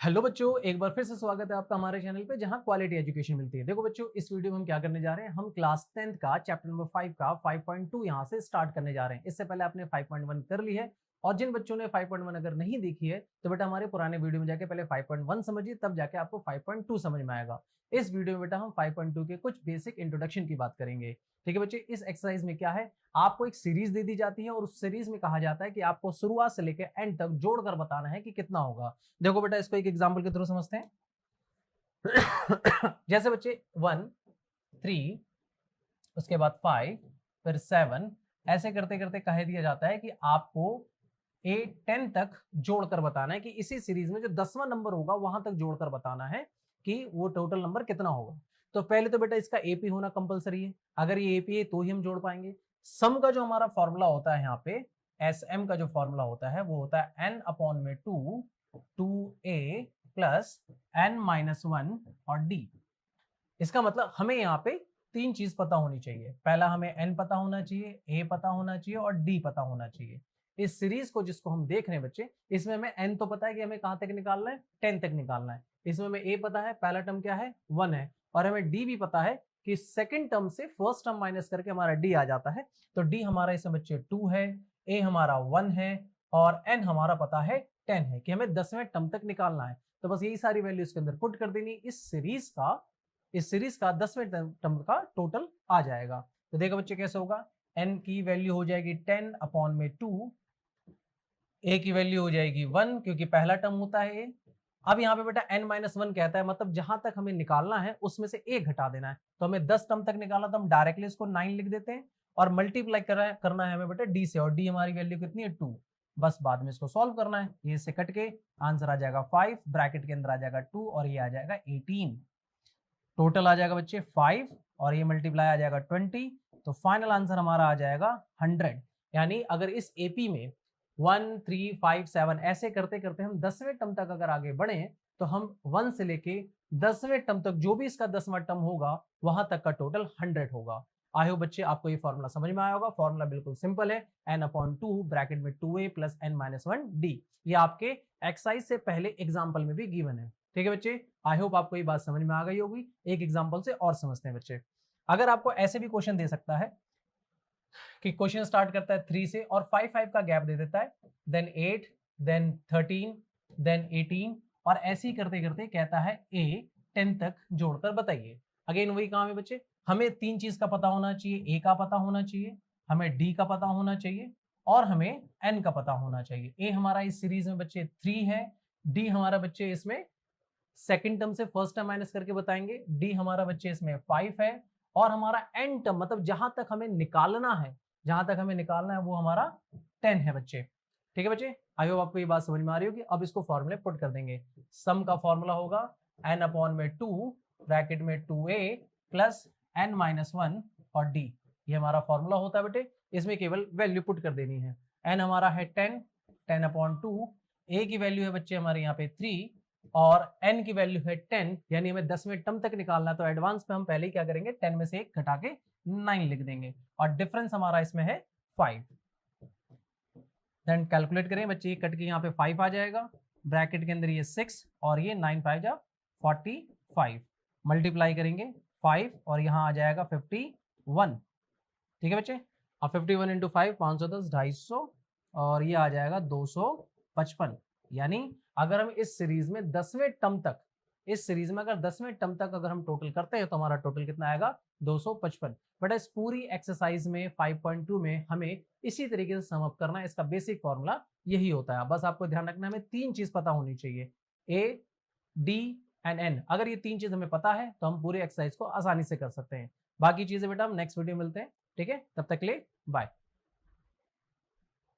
Hello बच्चों, एक बार फिर से स्वागत है आपका हमारे चैनल पे जहां क्वालिटी एजुकेशन मिलती है। देखो बच्चों, इस वीडियो में हम क्या करने जा रहे हैं, हम क्लास 10th का चैप्टर नंबर 5 का 5.2 यहां से स्टार्ट करने जा रहे हैं। इससे पहले आपने 5.1 कर ली है, और जिन बच्चों ने 5.1 अगर नहीं देखी है तो बेटा हमारे पुराने वीडियो में जाके पहले 5.1 समझिए, तब जाके आपको 5.2 समझ में आएगा। इस वीडियो में बेटा हम 5.2 के कुछ बेसिक इंट्रोडक्शन की बात करेंगे। ठीक है बच्चे, इस एक्सरसाइज में क्या है, आपको एक सीरीज दे दी जाती है और उस सीरीज में कहा जाता है कि आपको शुरुआत से लेकर एंड तक जोड़कर बताना है कि कितना होगा। देखो बेटा, इसको एक एग्जांपल के थ्रू समझते हैं। जैसे बच्चे 1, 3, उसके बाद 5, फिर 7, ऐसे करते करते कह दिया जाता है कि आपको 8 10 तक जोड़कर बताना है कि इसी सीरीज में जो 10वां नंबर होगा वहां तक जोड़कर बताना है कि वो टोटल नंबर कितना होगा। तो पहले तो बेटा इसका एपी होना कंपलसरी है, अगर ये एपी है तो ही हम जोड़ पाएंगे। सम का जो हमारा फॉर्मूला होता है यहाँ पे, एस एम का जो फॉर्मूला होता है वो होता है एन अपॉन में 2 ए प्लस एन माइनस 1 और डी। इसका मतलब हमें यहाँ पे तीन चीज पता होनी चाहिए। पहला, हमें एन पता होना चाहिए, ए पता होना चाहिए और डी पता होना चाहिए। इस सीरीज को जिसको हम देख रहे हैं बच्चे, इसमें हमें एन तो पता है कि हमें कहां तक निकालना है, 10 तक निकालना है। इसमें हमें ए पता है, पहला टर्म क्या है 1 है, और हमें डी भी पता है कि सेकंड टर्म से फर्स्ट टर्म माइनस करके हमारा डी आ जाता है। तो डी हमारा इसमें बच्चे 2 है, ए हमारा 1 है, और एन हमारा पता है 10 है कि हमें 10वें टर्म तक निकालना है। तो बस यही सारी वैल्यू इसके अंदर पुट कर देनी। इस सीरीज का 10वें टर्म का टोटल आ जाएगा। तो देखो बच्चे कैसे होगा, एन की वैल्यू हो जाएगी 10 अपॉन में 2, ए की वैल्यू हो जाएगी 1 क्योंकि पहला टर्म होता है ए। अब यहाँ पे बेटा n माइनस 1 कहता है, मतलब जहां तक हमें निकालना है उसमें से ए घटा देना है। तो हमें 10 टर्म तक निकालना, तो हम डायरेक्टली इसको 9 लिख देते हैं, और मल्टीप्लाई करना है हमें बेटा डी से, और डी हमारी वैल्यू कितनी है 2। बस बाद में इसको सॉल्व करना है, ये से कट के आंसर आ जाएगा 5, ब्रैकेट के अंदर आ जाएगा 2 और ये आ जाएगा 18। टोटल आ जाएगा बच्चे 5 और ये मल्टीप्लाई आ जाएगा 20। तो फाइनल आंसर हमारा आ जाएगा 100। यानी अगर इस एपी में 1 3 5 7 ऐसे करते करते हम 10वें टर्म तक अगर आगे बढ़े, तो हम 1 से लेके 10वें टर्म तक जो भी इसका 10वां टर्म होगा वहां तक का टोटल 100 होगा। आई होप बच्चे आपको ये फॉर्मूला समझ में आया होगा। फॉर्मूला बिल्कुल सिंपल है, n अपॉन 2 ब्रैकेट में 2a plus n minus 1 D. ये आपके एक्सरसाइज से पहले एग्जाम्पल में भी गिवन है। ठीक है बच्चे, आई होप आपको ये बात समझ में आ गई होगी। एक एग्जांपल से और समझते हैं बच्चे। अगर आपको ऐसे भी क्वेश्चन दे सकता है कि क्वेश्चन स्टार्ट करता है 3 से और 5 5 का गैप दे देता है, देन 8, देन 13, देन 18, और ऐसे ही करते करते कहता है ए 10 तक जोड़कर बताइए। अगेन वही काम है बच्चे, हमें तीन चीज का पता होना चाहिए, ए का पता होना चाहिए, हमें डी का पता होना चाहिए, और हमें एन का पता होना चाहिए। ए हमारा इस सीरीज में बच्चे 3 है, डी हमारा बच्चे इसमें सेकंड टर्म से फर्स्ट टर्म माइनस करके बताएंगे, डी हमारा बच्चे इसमें 5 है, और हमारा एंड टर्म मतलब जहां तक हमें निकालना है, वो हमारा 10 है बच्चे। ठीक है बच्चे, आई होप आपको ये बात समझ में आ रही होगी। अब इसको फॉर्मूले पुट कर देंगे। सम का फॉर्मूला होगा n अपॉन में 2 ब्रैकेट में 2a प्लस n माइनस 1 और d। ये हमारा फॉर्मूला होता है बेटे, इसमें केवल वैल्यू पुट कर देनी है। n हमारा है 10 अपॉन 2, a की वैल्यू है बच्चे हमारे यहाँ पे 3, और n की वैल्यू है 10, यानी हमें 10वें टर्म तक निकालना है। तो एडवांस में हम पहले ही क्या करेंगे, 10 में से 1 घटा के 9 लिख देंगे, और डिफरेंस हमारा इसमें है 5। देन कैलकुलेट करें बच्चे, ये कट के यहाँ पे 5 आ जाएगा, ब्रैकेट के अंदर ये 6 और ये 9 5 जा 45, मल्टीप्लाई करेंगे 5 और यहाँ आ जाएगा 51। ठीक है बच्चे, अब 51 इंटू 5 510 250, और ये आ जाएगा 255। यानी अगर हम इस सीरीज में 10वें टर्म तक, अगर हम टोटल करते हैं तो हमारा टोटल कितना आएगा 255। बट इस पूरी एक्सरसाइज में 5.2 में हमें इसी तरीके से सम अप करना है। इसका बेसिक फॉर्मूला यही होता है। बस आपको ध्यान रखना है, हमें तीन चीज पता होनी चाहिए, ए डी एंड एन। अगर ये तीन चीज हमें पता है तो हम पूरी एक्सरसाइज को आसानी से कर सकते हैं। बाकी चीजें बेटा हम नेक्स्ट वीडियो मिलते हैं। ठीक है, तब तक के लिए बाय।